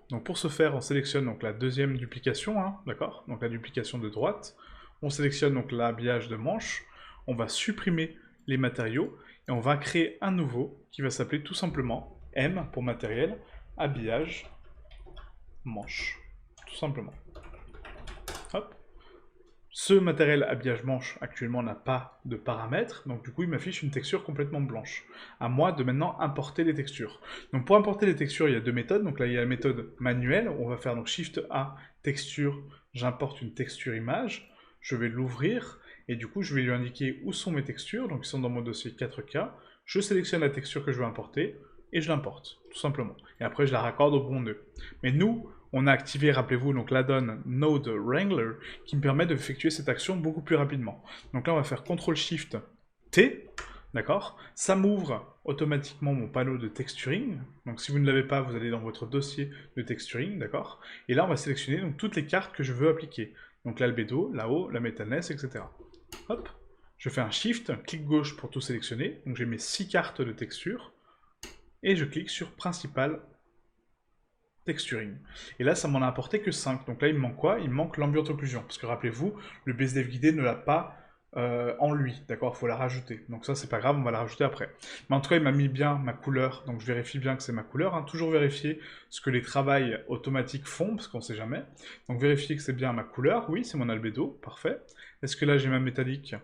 Donc pour ce faire, on sélectionne donc la deuxième duplication, hein, d'accord? Donc la duplication de droite. On sélectionne donc l'habillage de manche. On va supprimer les matériaux et on va créer un nouveau qui va s'appeler tout simplement M pour matériel, habillage, manche. Tout simplement. Hop. Ce matériel habillage manche actuellement n'a pas de paramètres, donc du coup il m'affiche une texture complètement blanche. À moi de maintenant importer les textures. Donc pour importer les textures, il y a deux méthodes. Donc là il y a la méthode manuelle, on va faire donc Shift A, texture, j'importe une texture image, je vais l'ouvrir, et du coup je vais lui indiquer où sont mes textures, donc ils sont dans mon dossier 4K, je sélectionne la texture que je veux importer, et je l'importe, tout simplement. Et après je la raccorde au bon nœud. Mais nous, on a activé, rappelez-vous, donc l'add-on Node Wrangler qui me permet d'effectuer cette action beaucoup plus rapidement. Donc là, on va faire CTRL-SHIFT-T, d'accord? Ça m'ouvre automatiquement mon panneau de texturing. Donc si vous ne l'avez pas, vous allez dans votre dossier de texturing, d'accord? Et là, on va sélectionner donc, toutes les cartes que je veux appliquer. Donc l'albédo, la haut, la metalness, etc. Hop, je fais un Shift, clic gauche pour tout sélectionner. Donc j'ai mes 6 cartes de texture. Et je clique sur Principal texturing. Et là, ça m'en a apporté que 5. Donc là, il me manque quoi? Il me manque l'ambient occlusion. Parce que rappelez-vous, le BSDF guidé ne l'a pas en lui. D'accord? Il faut la rajouter. Donc ça, c'est pas grave, on va la rajouter après. Mais en tout cas, il m'a mis bien ma couleur. Donc je vérifie bien que c'est ma couleur. Hein. Toujours vérifier ce que les travails automatiques font, parce qu'on sait jamais. Donc vérifier que c'est bien ma couleur. Oui, c'est mon albédo. Parfait. Est-ce que là, j'ai ma métallique?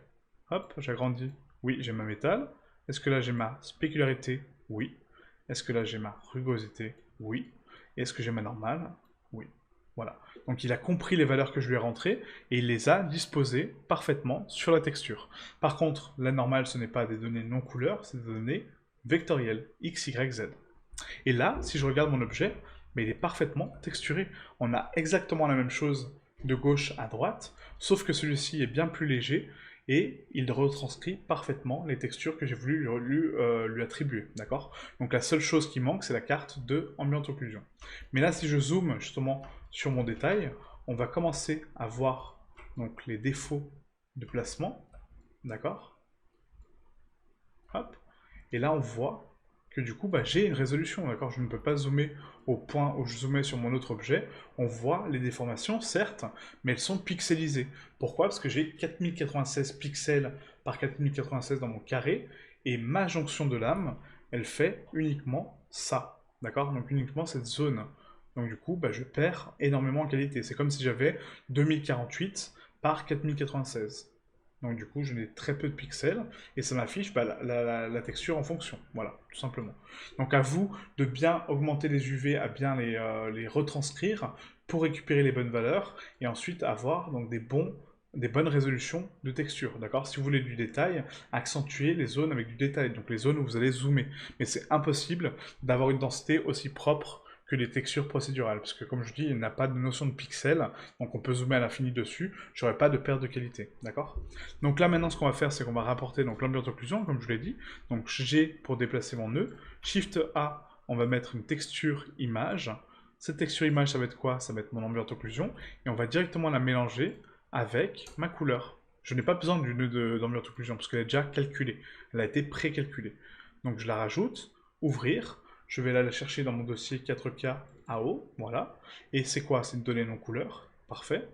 Hop, j'agrandis. Oui, j'ai ma métal. Est-ce que là, j'ai ma spécularité? Oui. Est-ce que là, j'ai ma rugosité? Oui. Est-ce que j'ai ma normale? Oui. Voilà. Donc il a compris les valeurs que je lui ai rentrées et il les a disposées parfaitement sur la texture. Par contre, la normale, ce n'est pas des données non couleurs, c'est des données vectorielles, x, y, z. Et là, si je regarde mon objet, mais il est parfaitement texturé. On a exactement la même chose de gauche à droite, sauf que celui-ci est bien plus léger et il retranscrit parfaitement les textures que j'ai voulu lui attribuer, d'accord? Donc la seule chose qui manque, c'est la carte de Ambient Occlusion. Mais là, si je zoome justement sur mon détail, on va commencer à voir donc, les défauts de placement, d'accord? Hop. Et là, on voit que du coup, bah, j'ai une résolution, d'accord? Je ne peux pas zoomer au point où je zoomais sur mon autre objet. On voit les déformations, certes, mais elles sont pixelisées. Pourquoi? Parce que j'ai 4096 pixels par 4096 dans mon carré, et ma jonction de lame, elle fait uniquement ça, d'accord? Donc uniquement cette zone. Donc du coup, bah, je perds énormément en qualité. C'est comme si j'avais 2048 par 4096. Donc du coup, je n'ai très peu de pixels et ça m'affiche bah, la texture en fonction. Voilà, tout simplement. Donc à vous de bien augmenter les UV, à bien les retranscrire pour récupérer les bonnes valeurs et ensuite avoir donc, des bonnes résolutions de texture. D'accord? Si vous voulez du détail, accentuez les zones avec du détail, donc les zones où vous allez zoomer. Mais c'est impossible d'avoir une densité aussi propre que les textures procédurales, parce que comme je dis, il n'a pas de notion de pixels, donc on peut zoomer à l'infini dessus, j'aurai pas de perte de qualité, d'accord? Donc là maintenant ce qu'on va faire, c'est qu'on va rapporter donc l'ambient occlusion, comme je l'ai dit, donc G pour déplacer mon nœud, Shift A, on va mettre une texture image, cette texture image ça va être quoi? Ça va être mon ambient occlusion, et on va directement la mélanger avec ma couleur. Je n'ai pas besoin du nœud d'ambient occlusion, parce qu'elle est déjà calculée, elle a été pré-calculée. Donc je la rajoute, ouvrir, je vais la chercher dans mon dossier 4K AO, voilà. Et c'est quoi? C'est une donnée non couleur, parfait.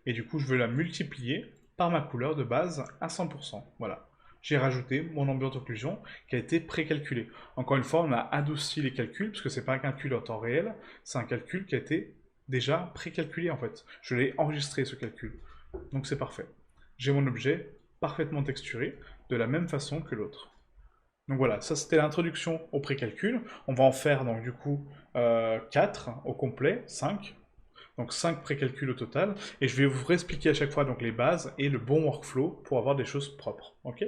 Et du coup, je veux la multiplier par ma couleur de base à 100%, voilà. J'ai rajouté mon ambient occlusion qui a été précalculé. Encore une fois, on a adouci les calculs, parce que c'est pas un calcul en temps réel, c'est un calcul qui a été déjà précalculé en fait. Je l'ai enregistré ce calcul. Donc c'est parfait. J'ai mon objet parfaitement texturé de la même façon que l'autre. Donc voilà, ça c'était l'introduction au précalcul. On va en faire donc du coup 4 au complet, 5. Donc 5 précalculs au total. Et je vais vous réexpliquer à chaque fois donc les bases et le bon workflow pour avoir des choses propres. Ok?